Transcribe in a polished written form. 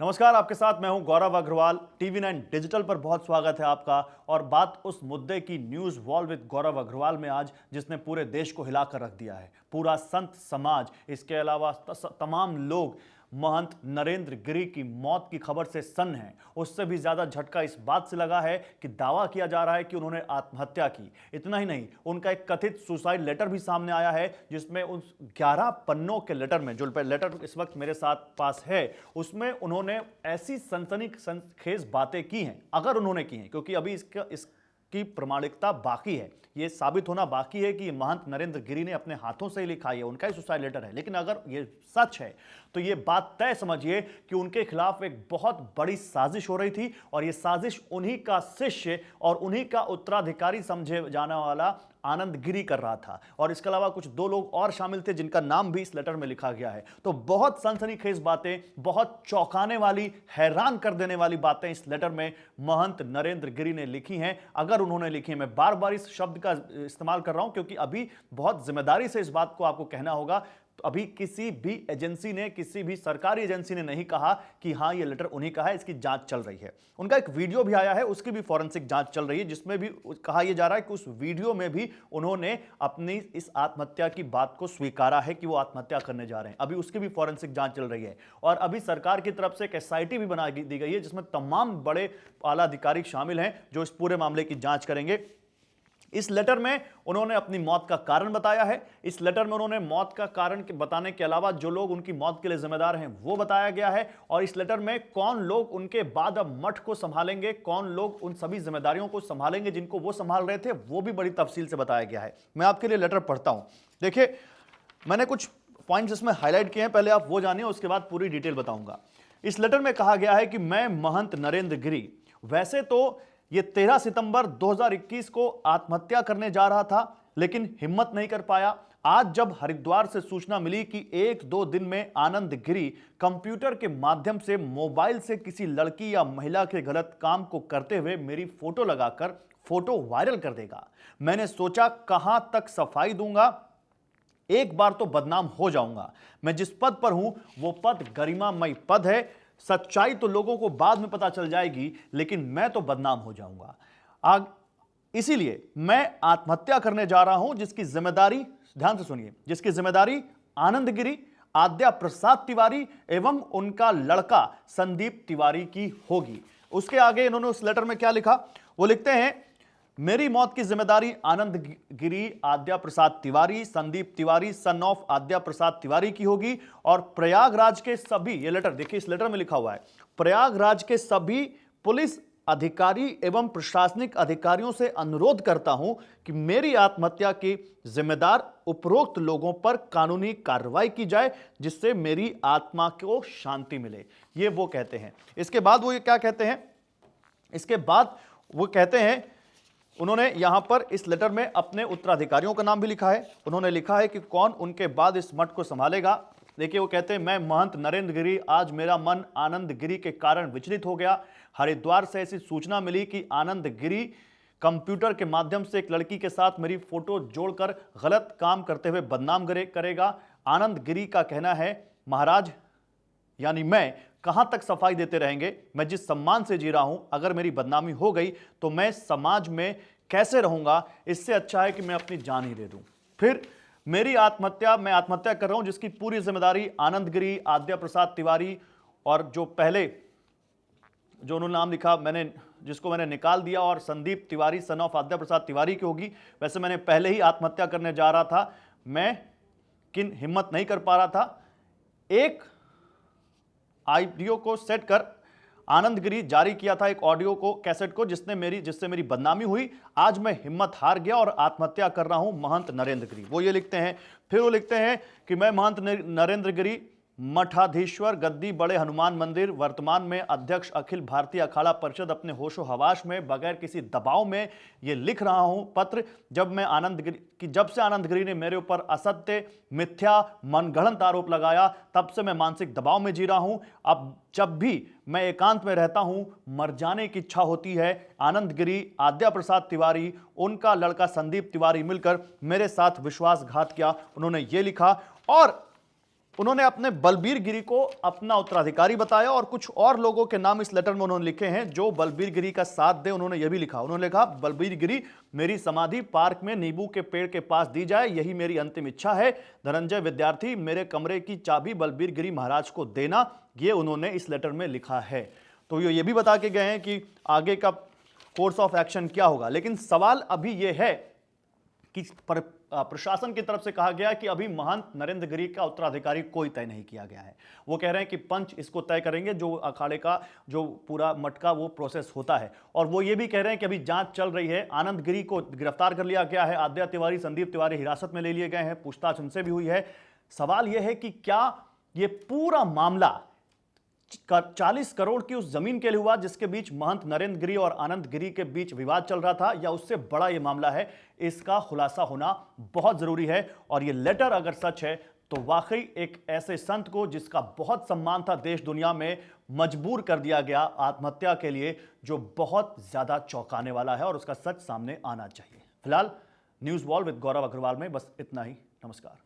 नमस्कार, आपके साथ मैं हूं गौरव अग्रवाल। टीवी 9 डिजिटल पर बहुत स्वागत है आपका। और बात उस मुद्दे की न्यूज वॉल विद गौरव अग्रवाल में आज, जिसने पूरे देश को हिलाकर रख दिया है। पूरा संत समाज, इसके अलावा तमाम लोग महंत नरेंद्र गिरी की मौत की खबर से सन्न है। उससे भी ज्यादा झटका इस बात से लगा है कि दावा किया जा रहा है कि उन्होंने आत्महत्या की। इतना ही नहीं, उनका एक कथित सुसाइड लेटर भी सामने आया है, जिसमें उन 11 पन्नों के लेटर में, जो लेटर इस वक्त मेरे साथ पास है, उसमें उन्होंने ऐसी सनसनीखेज बातें की हैं, अगर उन्होंने की हैं, क्योंकि अभी इसकी प्रमाणिकता बाकी है। यह साबित होना बाकी है कि महंत नरेंद्र गिरी ने अपने हाथों से ही लिखा है, उनका ही सुसाइड लेटर है। लेकिन अगर यह सच है तो यह बात तय समझिए कि उनके खिलाफ एक बहुत बड़ी साजिश हो रही थी, और यह साजिश उन्हीं का शिष्य और उन्हीं का उत्तराधिकारी समझे जाने वाला आनंद गिरी कर रहा था। और इसके अलावा कुछ 2 लोग और शामिल थे, जिनका नाम भी इस लेटर में लिखा गया है। तो बहुत सनसनीखेज बातें, बहुत चौंकाने वाली, हैरान कर देने वाली बातें इस लेटर में महंत नरेंद्र गिरी ने लिखी हैं, अगर उन्होंने लिखी है। मैं बार बार इस शब्द का इस्तेमाल कर रहा हूं, क्योंकि अभी बहुत जिम्मेदारी से इस बात को आपको कहना होगा। तो अभी किसी भी एजेंसी ने, किसी भी सरकारी एजेंसी ने नहीं कहा कि हां ये लेटर उन्हीं का है, इसकी जांच चल रही है। उनका एक वीडियो भी आया है, उसकी भी फॉरेंसिक जांच चल रही है, जिसमें भी कहा यह जा रहा है कि उस वीडियो में भी उन्होंने अपनी इस आत्महत्या की बात को स्वीकारा है कि वो आत्महत्या करने जा रहे हैं। अभी उसकी भी फॉरेंसिक जांच चल रही है। और अभी सरकार की तरफ से एक एसआईटी भी बना दी गई है, जिसमें तमाम बड़े आला अधिकारी शामिल हैं, जो इस पूरे मामले की जांच करेंगे। इस लेटर में उन्होंने अपनी मौत का कारण बताया है। इस लेटर में उन्होंने मौत का कारण बताने के अलावा जो लोग उनकी मौत के लिए जिम्मेदार हैं वो बताया गया है। और इस लेटर में कौन लोग उनके बाद अब मठ को संभालेंगे, कौन लोग उन सभी जिम्मेदारियों को संभालेंगे जिनको वो संभाल रहे थे, वो भी बड़ी तफसील से बताया गया है। मैं आपके लिए लेटर पढ़ता हूं। देखिए, मैंने कुछ पॉइंट्स इसमें हाईलाइट किए हैं, पहले आप वो जानिए, उसके बाद पूरी डिटेल बताऊंगा। इस लेटर में कहा गया है कि मैं महंत नरेंद्र गिरी वैसे तो ये 13 सितंबर 2021 को आत्महत्या करने जा रहा था, लेकिन हिम्मत नहीं कर पाया। आज जब हरिद्वार से सूचना मिली कि 1-2 दिन में आनंद गिरी कंप्यूटर के माध्यम से मोबाइल से किसी लड़की या महिला के गलत काम को करते हुए मेरी फोटो लगाकर फोटो वायरल कर देगा, मैंने सोचा कहां तक सफाई दूंगा, एक बार तो बदनाम हो जाऊंगा। मैं जिस पद पर हूं वो पद गरिमामय पद है। सच्चाई तो लोगों को बाद में पता चल जाएगी, लेकिन मैं तो बदनाम हो जाऊंगा। इसीलिए मैं आत्महत्या करने जा रहा हूं, जिसकी जिम्मेदारी, ध्यान से सुनिए, जिसकी जिम्मेदारी आनंद गिरी, आद्या प्रसाद तिवारी एवं उनका लड़का संदीप तिवारी की होगी। उसके आगे इन्होंने उस लेटर में क्या लिखा, वो लिखते हैं, मेरी मौत की जिम्मेदारी आनंद गिरी, आद्या प्रसाद तिवारी, संदीप तिवारी सन ऑफ आद्या प्रसाद तिवारी की होगी। और प्रयागराज के सभी, ये लेटर देखिए, इस लेटर में लिखा हुआ है, प्रयागराज के सभी पुलिस अधिकारी एवं प्रशासनिक अधिकारियों से अनुरोध करता हूं कि मेरी आत्महत्या के जिम्मेदार उपरोक्त लोगों पर कानूनी कार्रवाई की जाए, जिससे मेरी आत्मा को शांति मिले। ये वो कहते हैं। इसके बाद वो ये क्या कहते हैं, इसके बाद वो कहते हैं, उन्होंने यहां पर इस लेटर में अपने उत्तराधिकारियों का नाम भी लिखा है। उन्होंने लिखा है कि कौन उनके बाद इस मठ को संभालेगा। देखिए, वो कहते हैं, मैं महंत नरेंद्र गिरी, आज मेरा मन आनंद गिरी के कारण विचलित हो गया। हरिद्वार से ऐसी सूचना मिली कि आनंद गिरी कंप्यूटर के माध्यम से एक लड़की के साथ मेरी फोटो जोड़कर गलत काम करते हुए बदनाम करेगा। आनंद गिरी का कहना है, महाराज यानी मैं कहां तक सफाई देते रहेंगे, मैं जिस सम्मान से जी रहा हूं, अगर मेरी बदनामी हो गई तो मैं समाज में कैसे रहूंगा, इससे अच्छा है कि मैं अपनी जान ही दे दूं। फिर मेरी आत्महत्या, मैं आत्महत्या कर रहा हूं, जिसकी पूरी जिम्मेदारी आनंद गिरी, आद्या प्रसाद तिवारी और जो पहले जो उन्होंने नाम लिखा, जिसको मैंने निकाल दिया, और संदीप तिवारी सन ऑफ आद्या प्रसाद तिवारी की होगी। वैसे मैंने पहले ही आत्महत्या करने जा रहा था, मैं किन हिम्मत नहीं कर पा रहा था। एक ऑडियो को सेट कर आनंद गिरी जारी किया था, एक ऑडियो को, कैसेट को, जिससे मेरी बदनामी हुई। आज मैं हिम्मत हार गया और आत्महत्या कर रहा हूं, महंत नरेंद्र गिरी। वो ये लिखते हैं। फिर वो लिखते हैं कि मैं महंत नरेंद्र गिरी, मठाधीश्वर गद्दी, बड़े हनुमान मंदिर, वर्तमान में अध्यक्ष अखिल भारतीय अखाड़ा परिषद, अपने होशो हवास में बगैर किसी दबाव में ये लिख रहा हूं पत्र। जब से आनंद गिरी ने मेरे ऊपर असत्य, मिथ्या, मनगढ़ंत आरोप लगाया, तब से मैं मानसिक दबाव में जी रहा हूं। अब जब भी मैं एकांत में रहता हूं, मर जाने की इच्छा होती है। आनंद गिरी, आद्या प्रसाद तिवारी, उनका लड़का संदीप तिवारी मिलकर मेरे साथ विश्वासघात किया, उन्होंने ये लिखा। और उन्होंने अपने बलबीर गिरी को अपना उत्तराधिकारी बताया और कुछ और लोगों के नाम इस लेटर में उन्होंने लिखे हैं जो बलबीर गिरी का साथ दे। उन्होंने यह भी लिखा, उन्होंने लिखा, बलबीर गिरी, मेरी समाधि पार्क में नींबू के पेड़ के पास दी जाए, यही मेरी अंतिम इच्छा है। धनंजय विद्यार्थी, मेरे कमरे की चाबी बलबीर गिरी महाराज को देना। ये उन्होंने इस लेटर में लिखा है। तो ये भी बता के गए हैं कि आगे का कोर्स ऑफ एक्शन क्या होगा। लेकिन सवाल अभी यह है कि प्रशासन की तरफ से कहा गया कि अभी महंत नरेंद्र गिरी का उत्तराधिकारी कोई तय नहीं किया गया है। वो कह रहे हैं कि पंच इसको तय करेंगे, जो अखाड़े का जो पूरा मटका वो प्रोसेस होता है। और वो ये भी कह रहे हैं कि अभी जांच चल रही है। आनंद गिरी को गिरफ्तार कर लिया गया है, आद्या तिवारी, संदीप तिवारी हिरासत में ले लिए गए हैं, पूछताछ उनसे भी हुई है। सवाल यह है कि क्या ये पूरा मामला 40 करोड़ की उस जमीन के लिए हुआ जिसके बीच महंत नरेंद्र गिरी और आनंद गिरी के बीच विवाद चल रहा था, या उससे बड़ा यह मामला है? इसका खुलासा होना बहुत जरूरी है। और यह लेटर अगर सच है तो वाकई एक ऐसे संत को जिसका बहुत सम्मान था देश दुनिया में, मजबूर कर दिया गया आत्महत्या के लिए, जो बहुत ज्यादा चौंकाने वाला है और उसका सच सामने आना चाहिए। फिलहाल न्यूज वॉल विद गौरव अग्रवाल में बस इतना ही। नमस्कार।